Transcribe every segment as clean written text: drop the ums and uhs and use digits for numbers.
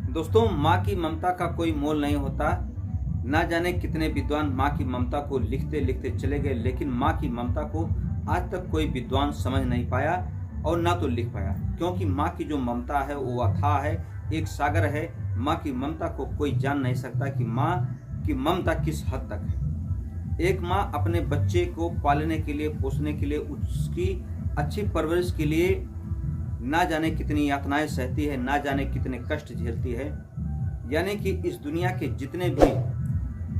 दोस्तों, माँ की ममता का कोई मोल नहीं होता। ना जाने कितने विद्वान माँ की ममता को लिखते लिखते चले गए, लेकिन माँ की ममता को आज तक कोई विद्वान समझ नहीं पाया और ना तो लिख पाया, क्योंकि माँ की जो ममता है वो अथाह है, एक सागर है। माँ की ममता को कोई जान नहीं सकता कि माँ की ममता किस हद तक है। एक माँ अपने बच्चे को पालने के लिए, पोसने के लिए, उसकी अच्छी परवरिश के लिए ना जाने कितनी यातनाएं सहती है, ना जाने कितने कष्ट झेलती है। यानी कि इस दुनिया के जितने भी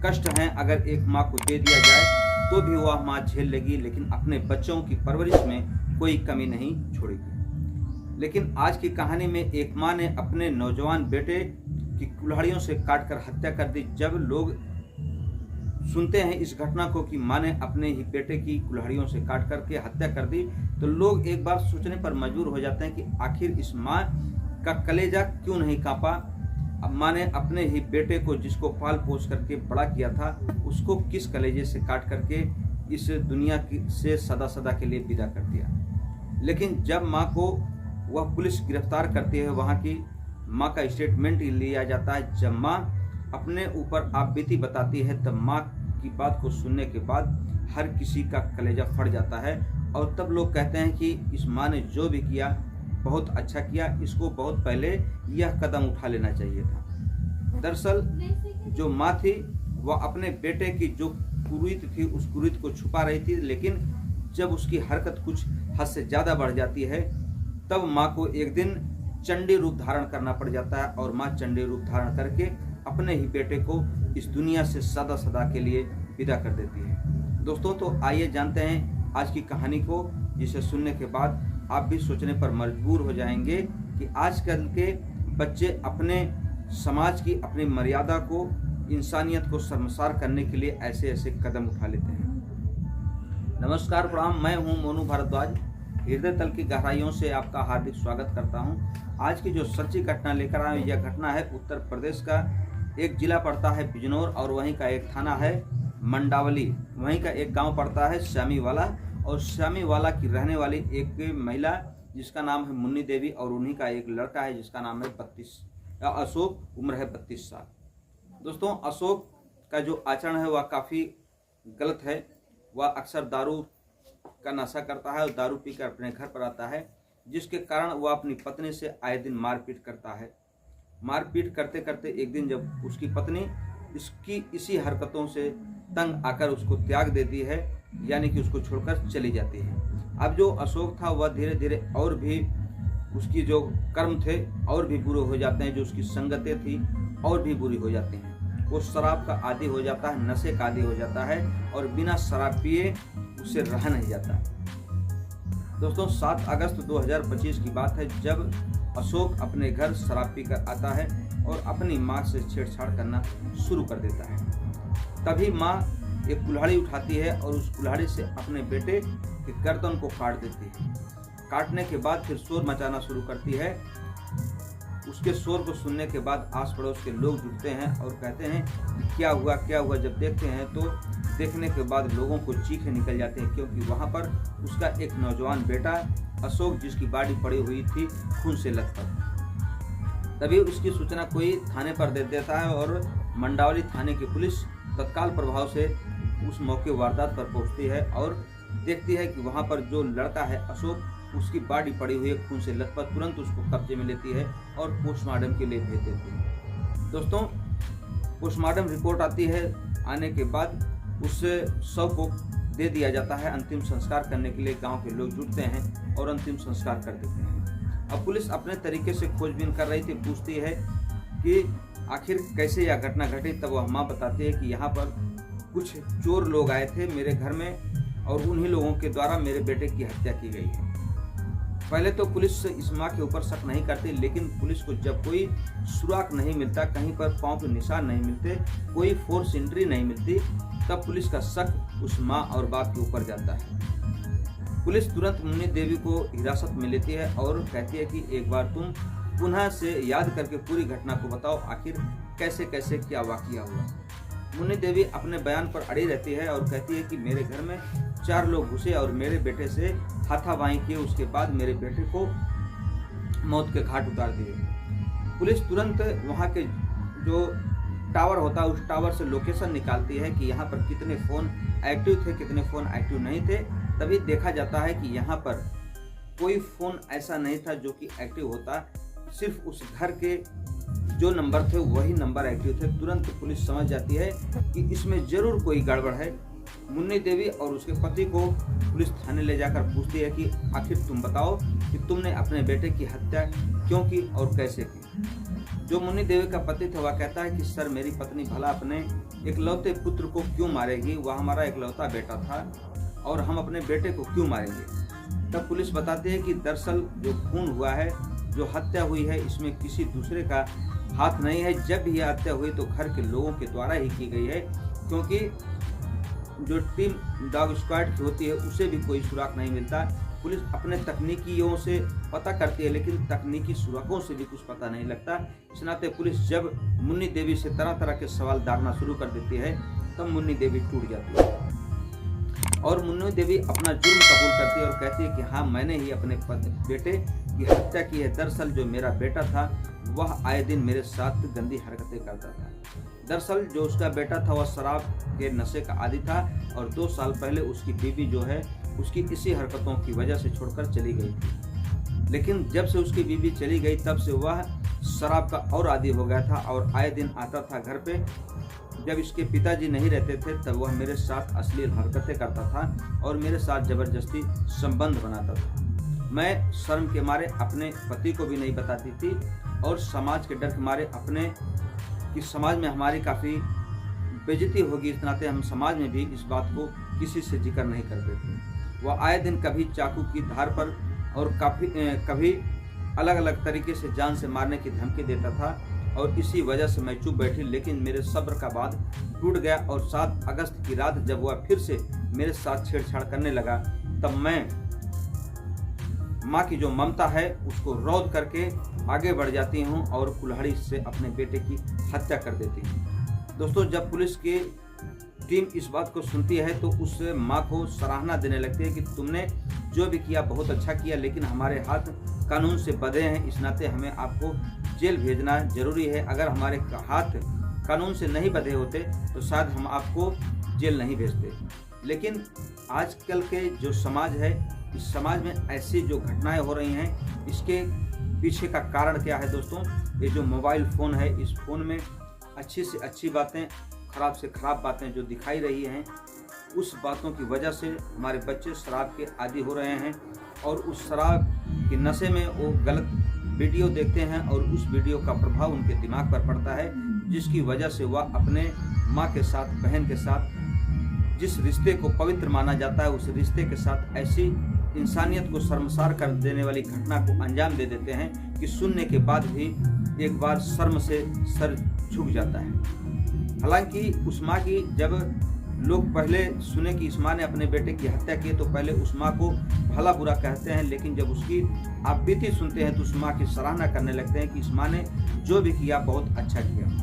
कष्ट हैं, अगर एक माँ को दे दिया जाए तो भी वह माँ झेल लेगी, लेकिन अपने बच्चों की परवरिश में कोई कमी नहीं छोड़ेगी। लेकिन आज की कहानी में एक माँ ने अपने नौजवान बेटे की कुल्हाड़ियों से काटकर हत्या कर दी। जब लोग सुनते हैं इस घटना को कि माँ ने अपने ही बेटे की कुल्हाड़ियों से काट करके हत्या कर दी, तो लोग एक बार सोचने पर मजबूर हो जाते हैं कि आखिर इस माँ का कलेजा क्यों नहीं कांपा। अब माँ ने अपने ही बेटे को, जिसको पाल पोस करके बड़ा किया था, उसको किस कलेजे से काट करके इस दुनिया से सदा सदा के लिए विदा कर दिया। लेकिन जब माँ को वह पुलिस गिरफ्तार करती है, वहाँ की माँ का स्टेटमेंट लिया जाता है। जब माँ अपने ऊपर आपबीती बताती है, तब माँ की बात को सुनने के बाद हर किसी का कलेजा फट जाता है और तब लोग कहते हैं कि इस माँ ने जो भी किया बहुत अच्छा किया, इसको बहुत पहले यह कदम उठा लेना चाहिए था। दरअसल जो माँ थी वह अपने बेटे की जो कुरीति थी उस कुरीति को छुपा रही थी, लेकिन जब उसकी हरकत कुछ हद से ज़्यादा बढ़ जाती है तब माँ को एक दिन चंडी रूप धारण करना पड़ जाता है और माँ चंडी रूप धारण करके अपने ही बेटे को इस दुनिया से सदा सदा के लिए विदा कर देती है। दोस्तों, तो आइए जानते हैं आज की कहानी को, जिसे सुनने के बाद आप भी सोचने पर मजबूर हो जाएंगे कि आजकल के बच्चे अपने समाज की, अपनी मर्यादा को, इंसानियत को शर्मसार करने के लिए ऐसे ऐसे कदम उठा लेते हैं। नमस्कार, प्रणाम, मैं हूं मोनू भारद्वाज। हृदय तल की गहराइयों से आपका हार्दिक स्वागत करता हूं। आज की जो सच्ची घटना लेकर आया, यह घटना है उत्तर प्रदेश का। एक जिला पड़ता है बिजनौर और वहीं का एक थाना है मंडावली। वहीं का एक गांव पड़ता है श्यामीवाला और श्यामीवाला की रहने वाली एक महिला जिसका नाम है मुन्नी देवी और उन्हीं का एक लड़का है जिसका नाम है अशोक, उम्र है 32 साल। दोस्तों, अशोक का जो आचरण है वह काफ़ी गलत है। वह अक्सर दारू का नशा करता है और दारू पीकर अपने घर पर आता है, जिसके कारण वह अपनी पत्नी से आए दिन मारपीट करता है। मारपीट करते करते एक दिन जब उसकी पत्नी इसकी इसी हरकतों से तंग आकर उसको त्याग देती है, यानी कि उसको छोड़कर चली जाती है। अब जो अशोक था वह धीरे धीरे और भी उसकी जो कर्म थे और भी बुरे हो जाते हैं, जो उसकी संगतें थी और भी बुरी हो जाती हैं। वो शराब का आदी हो जाता है, नशे का आदी हो जाता है और बिना शराब पिए उससे रहा नहीं जाता। दोस्तों, 7 अगस्त 2025 की बात है जब अशोक अपने घर शराब पीकर आता है और अपनी माँ से छेड़छाड़ करना शुरू कर देता है। तभी माँ एक कुल्हाड़ी उठाती है और उस कुल्हाड़ी से अपने बेटे के गर्दन को काट देती है। काटने के बाद फिर शोर मचाना शुरू करती है। उसके शोर को सुनने के बाद आस पड़ोस के लोग जुटते हैं और कहते हैं कि क्या हुआ क्या हुआ। जब देखते हैं तो देखने के बाद लोगों को चीखें निकल जाती हैं, क्योंकि वहाँ पर उसका एक नौजवान बेटा अशोक, जिसकी बॉडी पड़ी हुई थी खून से लथपथ। तभी उसकी सूचना कोई थाने पर दे देता है और मंडावली थाने की पुलिस तत्काल प्रभाव से उस मौके वारदात पर पहुँचती है और देखती है कि वहाँ पर जो लड़का है अशोक, उसकी बॉडी पड़ी हुई है खून से लथपथ। तुरंत उसको कब्जे में लेती है और पोस्टमार्टम के लिए भेज देती है। दोस्तों, पोस्टमार्टम रिपोर्ट आती है। आने के बाद उस शव को दे दिया जाता है अंतिम संस्कार करने के लिए। गांव के लोग जुटते हैं और अंतिम संस्कार कर देते हैं। अब पुलिस अपने तरीके से खोजबीन कर रही थी, पूछती है कि आखिर कैसे यह घटना घटी। तब वह माँ बताती है कि यहाँ पर कुछ चोर लोग आए थे मेरे घर में और उन्हीं लोगों के द्वारा मेरे बेटे की हत्या की गई है। पहले तो पुलिस इस माँ के ऊपर शक नहीं करती, लेकिन पुलिस को जब कोई सुराग नहीं मिलता, कहीं पर पांव के निशान नहीं मिलते, कोई फोर्स एंट्री नहीं मिलती, तब पुलिस का शक उस माँ और बाप के ऊपर जाता है। पुलिस तुरंत मुन्नी देवी को हिरासत में लेती है और कहती है कि एक बार तुम पुनः से याद करके पूरी घटना को बताओ, आखिर कैसे कैसे क्या वाकया हुआ। मुन्नी देवी अपने बयान पर अड़ी रहती है और कहती है कि मेरे घर में 4 लोग घुसे और मेरे बेटे से हाथापाई किए। उसके बाद मेरे बेटे को मौत के घाट उतार दिए। पुलिस तुरंत वहाँ के जो टावर होता है उस टावर से लोकेशन निकालती है कि यहाँ पर कितने फ़ोन एक्टिव थे, कितने फ़ोन एक्टिव नहीं थे। तभी देखा जाता है कि यहाँ पर कोई फ़ोन ऐसा नहीं था जो कि एक्टिव होता, सिर्फ उस घर के जो नंबर थे वही नंबर एक्टिव थे। तुरंत पुलिस समझ जाती है कि इसमें ज़रूर कोई गड़बड़ है। मुन्नी देवी और उसके पति को पुलिस थाने ले जाकर पूछती है कि आखिर तुम बताओ कि तुमने अपने बेटे की हत्या क्यों की और कैसे की। जो मुन्नी देवी का पति था वह कहता है कि सर, मेरी पत्नी भला अपने इकलौते पुत्र को क्यों मारेगी, वह हमारा इकलौता बेटा था और हम अपने बेटे को क्यों मारेंगे। तब पुलिस बताती है कि दरअसल जो खून हुआ है, जो हत्या हुई है, इसमें किसी दूसरे का हाथ नहीं है। जब भी यह हत्या हुई तो घर के लोगों के द्वारा ही की गई है, क्योंकि जो टीम डॉग स्क्वाड की होती है उसे भी कोई सुराग नहीं मिलता। पुलिस अपने तकनीकियों से पता करती है, लेकिन तकनीकी सुरागों से भी कुछ पता नहीं लगता। इस नाते पुलिस जब मुन्नी देवी से तरह तरह के सवाल दागना शुरू कर देती है तब मुन्नी देवी टूट जाती है और मुन्नी देवी अपना जुर्म कबूल करती है और कहती है कि हाँ, मैंने ही अपने बेटे की हत्या की है। दरअसल जो मेरा बेटा था वह आए दिन मेरे साथ गंदी हरकतें करता था। दरअसल जो उसका बेटा था वह शराब के नशे का आदी था और 2 साल पहले उसकी बीवी जो है उसकी इसी हरकतों की वजह से छोड़कर चली गई थी। लेकिन जब से उसकी बीवी चली गई तब से वह शराब का और आदी हो गया था और आए दिन आता था घर पे। जब इसके पिताजी नहीं रहते थे तब वह मेरे साथ अश्लील हरकतें करता था और मेरे साथ ज़बरदस्ती संबंध बनाता था। मैं शर्म के मारे अपने पति को भी नहीं बताती थी और समाज के डर के मारे अपने कि समाज में हमारी काफ़ी बेइज्जती होगी, इस नाते हम समाज में भी इस बात को किसी से जिक्र नहीं करते थे। वह आए दिन कभी चाकू की धार पर और कभी अलग अलग तरीके से जान से मारने की धमकी देता था और इसी वजह से मैं चुप बैठी। लेकिन मेरे सब्र का बांध टूट गया और 7 अगस्त की रात जब वह फिर से मेरे साथ छेड़छाड़ करने लगा तब मैं माँ की जो ममता है उसको रौंद करके आगे बढ़ जाती हूँ और कुल्हाड़ी से अपने बेटे की हत्या कर देती हूँ। दोस्तों, जब पुलिस की टीम इस बात को सुनती है तो उस माँ को सराहना देने लगती है कि तुमने जो भी किया बहुत अच्छा किया, लेकिन हमारे हाथ कानून से बंधे हैं, इस नाते हमें आपको जेल भेजना जरूरी है। अगर हमारे हाथ कानून से नहीं बंधे होते तो शायद हम आपको जेल नहीं भेजते। लेकिन आजकल के जो समाज है, इस समाज में ऐसी जो घटनाएं हो रही हैं, इसके पीछे का कारण क्या है दोस्तों? ये जो मोबाइल फ़ोन है, इस फ़ोन में अच्छी से अच्छी बातें, ख़राब से ख़राब बातें जो दिखाई रही हैं, उस बातों की वजह से हमारे बच्चे शराब के आदी हो रहे हैं और उस शराब के नशे में वो गलत वीडियो देखते हैं और उस वीडियो का प्रभाव उनके दिमाग पर पड़ता है, जिसकी वजह से वह अपने माँ के साथ, बहन के साथ जिस रिश्ते को पवित्र माना जाता है उस रिश्ते के साथ ऐसी इंसानियत को शर्मसार कर देने वाली घटना को अंजाम दे देते हैं कि सुनने के बाद भी एक बार शर्म से सर झुक जाता है। हालांकि उस माँ की जब लोग पहले सुने कि इस माँ ने अपने बेटे की हत्या की तो पहले उस माँ को भला बुरा कहते हैं, लेकिन जब उसकी आप बीती सुनते हैं तो उस माँ की सराहना करने लगते हैं कि इस माँ ने जो भी किया बहुत अच्छा किया।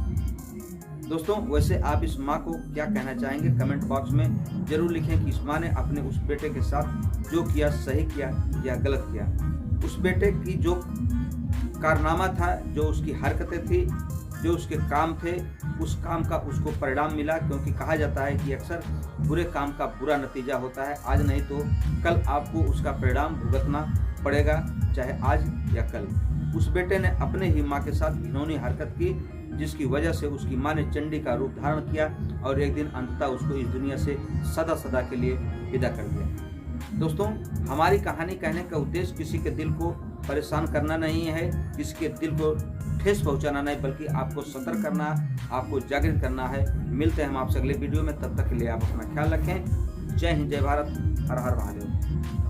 दोस्तों, वैसे आप इस माँ को क्या कहना चाहेंगे? कमेंट बॉक्स में जरूर लिखें कि इस माँ ने अपने उस बेटे के साथ जो किया सही किया या गलत किया। उस बेटे की जो कारनामा था, जो उसकी हरकतें थी, जो उसके काम थे, उस काम का उसको परिणाम मिला, क्योंकि कहा जाता है कि अक्सर बुरे काम का बुरा नतीजा होता है। आज नहीं तो कल आपको उसका परिणाम भुगतना पड़ेगा, चाहे आज या कल। उस बेटे ने अपने ही माँ के साथ घिनौनी हरकत की, जिसकी वजह से उसकी माँ ने चंडी का रूप धारण किया और एक दिन अंततः उसको इस दुनिया से सदा सदा के लिए विदा कर दिया। दोस्तों, हमारी कहानी कहने का उद्देश्य किसी के दिल को परेशान करना नहीं है, किसी के दिल को ठेस पहुंचाना नहीं, बल्कि आपको सतर्क करना, आपको जागृत करना है। मिलते हैं हम आपसे अगले वीडियो में, तब तक के लिए आप अपना ख्याल रखें। जय हिंद, जय भारत, हर हर महादेव।